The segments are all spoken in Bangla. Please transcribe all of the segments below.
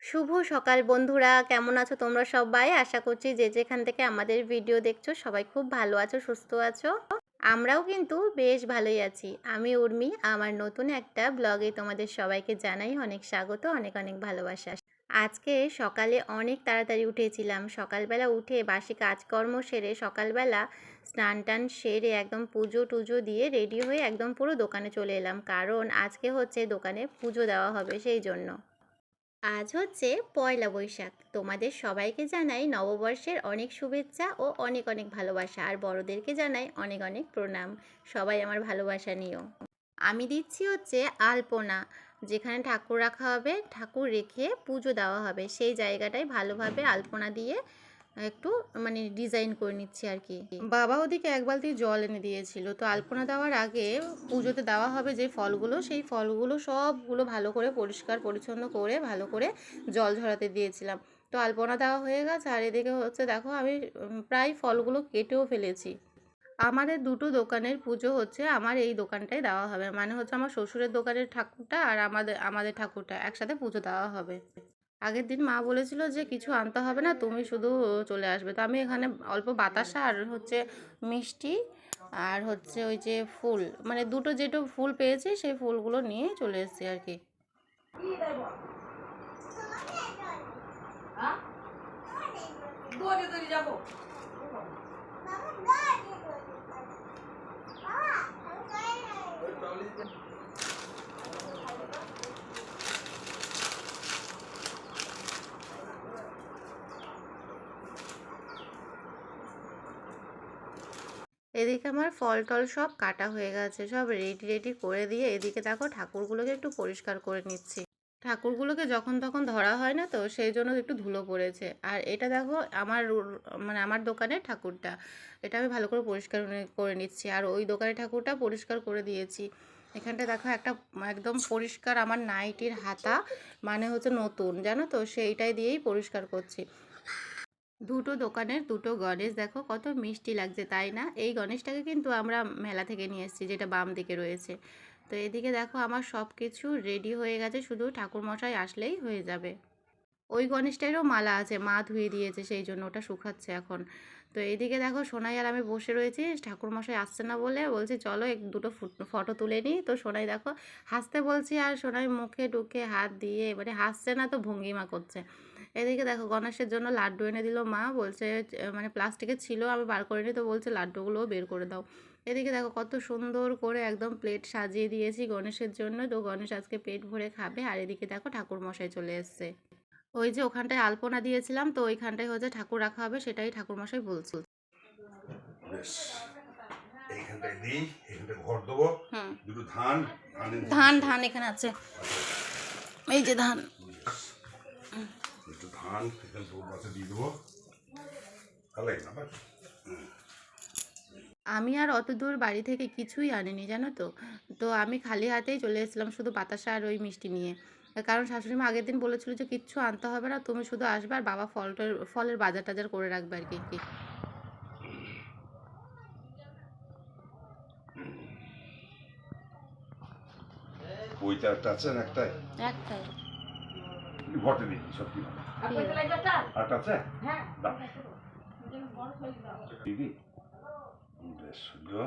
শুভ সকাল বন্ধুরা, কেমন আছো তোমরা সবাই? আশা করছি যে যেখান থেকে আমাদের ভিডিও দেখছো সবাই খুব ভালো আছো, সুস্থ আছো। আমরাও কিন্তু বেশ ভালোই আছি। আমি উর্মি, আমার নতুন একটা ব্লগে তোমাদের সবাইকে জানাই অনেক স্বাগত, অনেক অনেক ভালোবাসা। আজকে সকালে অনেক তাড়াতাড়ি উঠেছিলাম। সকালবেলা উঠে বাসি কাজকর্ম সেরে সকালবেলা স্নান টান সেরে একদম পুজো টুজো দিয়ে রেডি হয়ে একদম পুরো দোকানে চলে এলাম, কারণ আজকে হচ্ছে দোকানে পুজো দেওয়া হবে সেই জন্য। আজ হচ্ছে পয়লা বৈশাখ। তোমাদের সবাইকে জানাই নববর্ষের অনেক শুভেচ্ছা ও অনেক অনেক ভালোবাসা, আর বড়দেরকে জানাই অনেক অনেক প্রণাম। সবাই আমার ভালোবাসা নিও। আমি দিচ্ছি হচ্ছে আলপনা। যেখানে ঠাকুর রাখা হবে, ঠাকুর রেখে পুজো দেওয়া হবে, সেই জায়গাটায় ভালোভাবে আলপনা দিয়ে একটু ডিজাইন করে নিচ্ছি আর কি। বাবা ওদিকে এক বালতি জল এনে দিয়েছিল। তো আলপনা দেওয়ার আগে পুজোতে দেওয়া হবে যে ফলগুলো, সেই ফলগুলো সবগুলো ভালো করে পরিষ্কার পরিচ্ছন্ন করে ভালো করে জল ঝরাতে দিয়েছিলাম। তো আলপনা দেওয়া হয়ে গেছে, আর এদিকে হচ্ছে দেখো আমি প্রায় ফলগুলো কেটেও ফেলেছি। আমাদের দুটো দোকানের পুজো হচ্ছে আমার এই দোকানটাই দেওয়া হবে, মানে হচ্ছে আমার শ্বশুরের দোকানের ঠাকুরটা আর আমাদের আমাদের ঠাকুরটা একসাথে পুজো দেওয়া হবে। আগের দিন মা বলেছিল যে কিছু আনতে হবে না, তুমি শুধু চলে আসবে। তো আমি এখানে অল্প বাতাসা আর হচ্ছে মিষ্টি আর হচ্ছে ওই যে ফুল, মানে দুটো যেটো ফুল পেয়েছি সেই ফুলগুলো নিয়ে চলে এসেছি আর কি। এদিকে আমার ফল টল সব কাটা হয়ে গেছে, সব রেডি রেডি করে দিয়ে এদিকে দেখো ঠাকুরগুলোকে একটু পরিষ্কার করে নিচ্ছি। ঠাকুরগুলোকে যখন তখন ধরা হয় না, তো সেই জন্য একটু ধুলো পড়েছে। আর এটা দেখো আমার মানে আমার দোকানের ঠাকুরটা, এটা আমি ভালো করে পরিষ্কার করে নিচ্ছি। আর ওই দোকানের ঠাকুরটা পরিষ্কার করে দিয়েছি। এখানটা দেখো একটা একদম পরিষ্কার আমার নাইটির হাতা, মানে হচ্ছে নতুন, জানো তো, সেইটাই দিয়েই পরিষ্কার করছি। দুটো দোকানের দুটো গণেশ দেখো কত মিষ্টি লাগছে, তাই না? এই গণেশটাকে কিন্তু আমরা মেলা থেকে নিয়ে এসেছি, যেটা বাম দিকে রয়েছে। তো এদিকে দেখো আমার সব কিছু রেডি হয়ে গেছে, শুধু ঠাকুরমশাই আসলেই হয়ে যাবে। ওই গণেশটারও মালা আছে, মা ধুয়ে দিয়েছে, সেই জন্য ওটা শুকাচ্ছে এখন। তো এইদিকে দেখো সোনাই আর আমি বসে রয়েছি, ঠাকুরমশাই আসছে না বলে বলছি চলো দুটো ফটো তুলে নিই। তো সোনাই দেখো হাসতে বলছি, আর সোনাই মুখে টুকে হাত দিয়ে এবারে হাসছে না, তো ভঙ্গিমা করছে। এদিকে দেখো গণেশের জন্য লাড্ডু এনে দিল মা, বলছে মানে প্লাস্টিকের ছিল, আমি বার করে নিই, তো বলছে লাড্ডুগুলোও বের করে দাও। এদিকে দেখো কত সুন্দর করে একদম প্লেট সাজিয়ে দিয়েছি গণেশের জন্য, তো গণেশ আজকে পেট ভরে খাবে। আর এদিকে দেখো ঠাকুরমশাই চলে এসছে। ওই যে ওখানটায় আলপনা দিয়েছিলাম, তো ওইখানটায় হচ্ছে ঠাকুর রাখা হবে, সেটাই ঠাকুরমশাই বলছে। বেশ, এইখানটায় দিই, এখানটায় ঘর দেবো। হুম, দুটো ধান, ধান ধান এখানে আছে, এই যে ধান। একটু ধান এখানে তোর পাশে দিয়ে দেবো, ভালো লাগে না? আমি আর অত দূর বাড়ি থেকে কিছুই আনিনি, জানো তো। তো আমি খালি হাতেই চলে এসেছিলাম, শুধু বাতাসা আর ওই মিষ্টি নিয়ে। কারণ শাশুড়িমা আগের দিন বলেছিল যে কিচ্ছু আনতে হবে না, তুমি শুধু আসবে আর বাবা ফলের বাজার টাজার করে রাখবে আর কি। ওইটা একটা আছে না, একটাই একটাই ঘটে দিই সত্যি। আরেকটা আছে, দাও দিদি। বেশ সুন্দর।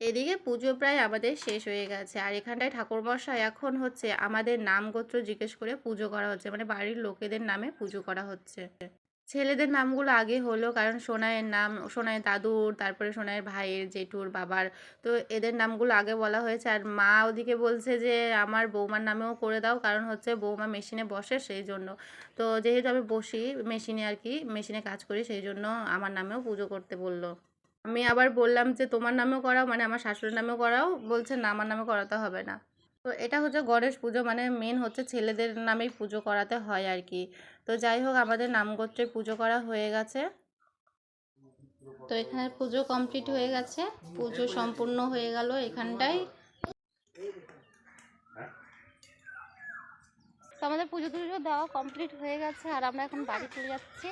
এদিকে পুজো প্রায় আমাদের শেষ হয়ে গেছে, আর এখানটায় ঠাকুরমশাই এখন হচ্ছে আমাদের নাম গোত্র জিজ্ঞেস করে পুজো করা হচ্ছে, মানে বাড়ির লোকেদের নামে পুজো করা হচ্ছে। ছেলেদের নামগুলো আগে হলো, কারণ সোনাইয়ের নাম, সোনাইয়ের দাদুর, তারপরে সোনাইয়ের ভাইয়ের, জেঠুর, বাবার, তো এদের নামগুলো আগে বলা হয়েছে। আর মা ওদিকে বলছে যে আমার বৌমার নামেও করে দাও, কারণ হচ্ছে বৌমা মেশিনে বসে সেই জন্য। তো যেহেতু আমি বসি মেশিনে আর কি, মেশিনে কাজ করি, সেই জন্য আমার নামেও পুজো করতে বললো। আমি আবার বললাম যে তোমার নামেও করাও, মানে আমার শাশুড়ির নামেও করাও, বলছে না আমার নামে করাতে হবে না। তো এটা হচ্ছে গণেশ পুজো, মানে মেন হচ্ছে ছেলেদের নামেই পুজো করাতে হয় আর কি। তো যাই হোক আমাদের নামগোত্রে পুজো করা হয়ে গেছে। তো এখানে পুজো কমপ্লিট হয়ে গেছে, পুজো সম্পূর্ণ হয়ে গেল এখানটায়। তো আমাদের পুজো টুজো দেওয়া কমপ্লিট হয়ে গেছে, আর আমরা এখন বাড়ি চলে যাচ্ছি।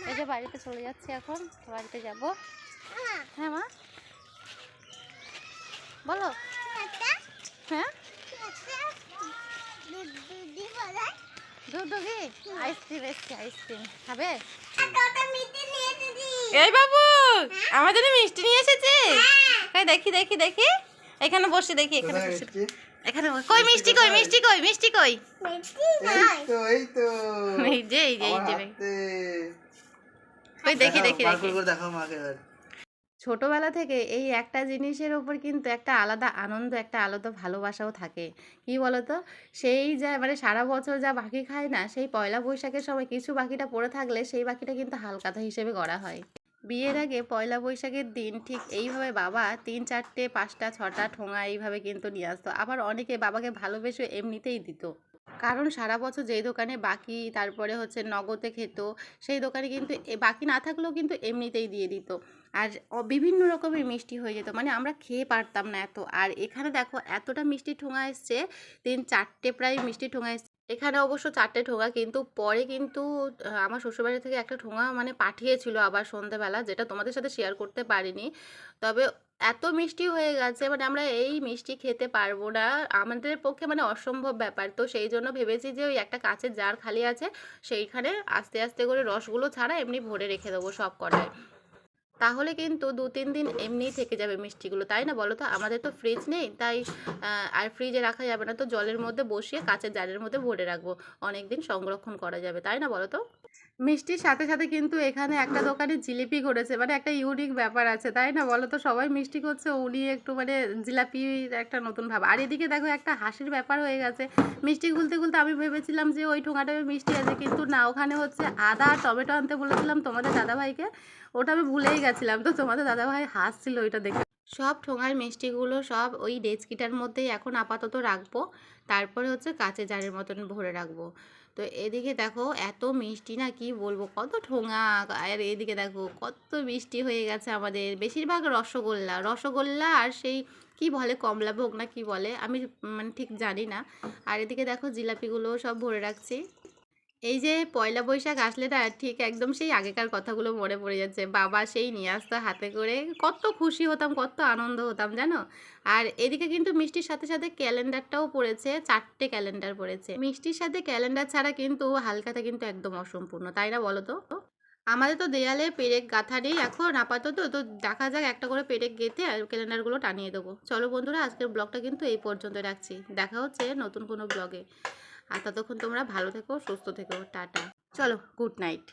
এই যে বাড়িতে চলে যাচ্ছি, এখন বাড়িতে যাব। হ্যাঁ মা বলো। হ্যাঁ দুধ কি আইসক্রিম এসছে, আইসক্রিম খাবে? এই বাবু আমার জন্য মিষ্টি নিয়ে এসেছে। দেখি দেখি দেখি, এখানে বসে দেখি, এখানে বসে, এখানে কই মিষ্টি, কই মিষ্টি, কই মিষ্টি, কই এই তো এই যে এই যে এই যে কই দেখি দেখি দেখি। দেখাও মাকে এবার। ছোটবেলা থেকে এই একটা জিনিসের ওপর কিন্তু একটা আলাদা আনন্দ, একটা আলাদা ভালোবাসাও থাকে। কি বলতো, সেই যা মানে সারা বছর যা বাকি খায় না, সেই পয়লা বৈশাখের সময় কিছু বাকিটা পড়ে থাকলে সেই বাকিটা কিন্তু হালকাতা হিসেবে গড়া হয়। বিয়ের আগে পয়লা বৈশাখের দিন ঠিক এইভাবে বাবা 3, 4, 5, 6টা ঠোঙা এইভাবে কিন্তু নিয়ে আসতো। আবার অনেকে বাবাকে ভালোবেসে এমনিতেই দিত, কারণ সারা বছর যেই দোকানে বাকি, তারপরে হচ্ছে নগদে খেত, সেই দোকানে কিন্তু বাকি না থাকলেও কিন্তু এমনিতেই দিয়ে দিত। আর বিভিন্ন রকমের মিষ্টি হয়ে যেত, মানে আমরা খেয়ে পারতাম না এত। আর এখানে দেখো এতটা মিষ্টি ঠোঙা এসছে, 3, 4টে প্রায় মিষ্টি ঠোঙা এসছে। এখানে অবশ্য 4টে ঠোঙা, কিন্তু পরে কিন্তু আমার শ্বশুরবাড়ি থেকে একটা ঠোঙা মানে পাঠিয়েছিল আবার সন্ধেবেলা, যেটা তোমাদের সাথে শেয়ার করতে পারিনি। তবে এত মিষ্টি হয়ে গেছে, মানে আমরা এই মিষ্টি খেতে পারবো না, আমাদের পক্ষে মানে অসম্ভব ব্যাপার। তো সেই জন্য ভেবেছি যে ওই একটা কাঁচের জার খালি আছে, সেইখানে আস্তে আস্তে করে রসগুলো ছাড়া এমনি ভরে রেখে দেবো সব কটায়। তাহলে কিন্তু 2-3 দিন এমনিই থেকে যাবে মিষ্টিগুলো, তাই না বলো তো? আমাদের তো ফ্রিজ নেই, তাই আর ফ্রিজে রাখা যাবে না, তো জলের মধ্যে বসিয়ে কাঁচের জারের মধ্যে ভরে রাখবো, অনেক দিন সংরক্ষণ করা যাবে, তাই না বলো তো? মিষ্টির সাথে সাথে কিন্তু এখানে একটা দোকানে জিলিপি করেছে, মানে একটা ইউনিক ব্যাপার আছে, তাই না বলো তো? সবাই মিষ্টি করছে, উনি একটু মানে জিলাপির একটা নতুন ভাব। আর এদিকে দেখো একটা হাসির ব্যাপার হয়ে গেছে, মিষ্টি গুলতে গুলতে আমি ভেবেছিলাম যে ওই ঠোঙাটায় মিষ্টি আছে, কিন্তু না, ওখানে হচ্ছে আদা আর টমেটো আনতে বলেছিলাম তোমাদের দাদাভাইকে, ওটা আমি ভুলেই গেছিলাম। তো তোমাদের দাদাভাই হাসছিল ওইটা দেখে। সব ঠোঙার মিষ্টিগুলো সব ওই ডেচকিটার মধ্যেই এখন আপাতত রাখবো, তারপরে হচ্ছে কাঁচের জারের মতন ভরে রাখবো। তো এদিকে দেখো এত মিষ্টি না কি বলবো, কত ঠোঙা। আর এদিকে দেখো কত মিষ্টি হয়ে গেছে আমাদের, বেশিরভাগ রসগোল্লা, রসগোল্লা আর সেই কি বলে কমলাভোগ না কি বলে, আমি মানে ঠিক জানি না। আর এদিকে দেখো জিলাপিগুলো সব ভরে রাখছি। এই যে পয়লা বৈশাখ আসলে না, ঠিক একদম সেই আগেকার কথাগুলো মনে পড়ে যাচ্ছে। বাবা সেই নিয়ে আসতো হাতে করে, কত খুশি হতাম, কত আনন্দ হতাম জানো। আর এদিকে কিন্তু মিষ্টির সাথে সাথে ক্যালেন্ডারটাও পড়েছে, 4টে ক্যালেন্ডার পড়েছে। মিষ্টির সাথে ক্যালেন্ডার ছাড়া কিন্তু হালখাতা কিন্তু একদম অসম্পূর্ণ, তাই না বলো তো? আমাদের তো দেয়ালে পেরেক গাঁথা নেই এখন আপাতত, তো দেখা যাক একটা করে পেরেক গেঁথে আর ক্যালেন্ডারগুলো টানিয়ে দেবো। চলো বন্ধুরা, আজকের ব্লগটা কিন্তু এই পর্যন্ত রাখছি, দেখা হচ্ছে নতুন কোনো ব্লগে। আর ততক্ষণ তোমরা ভালো থেকো, সুস্থ থেকো, টাটা। চলো, গুড নাইট।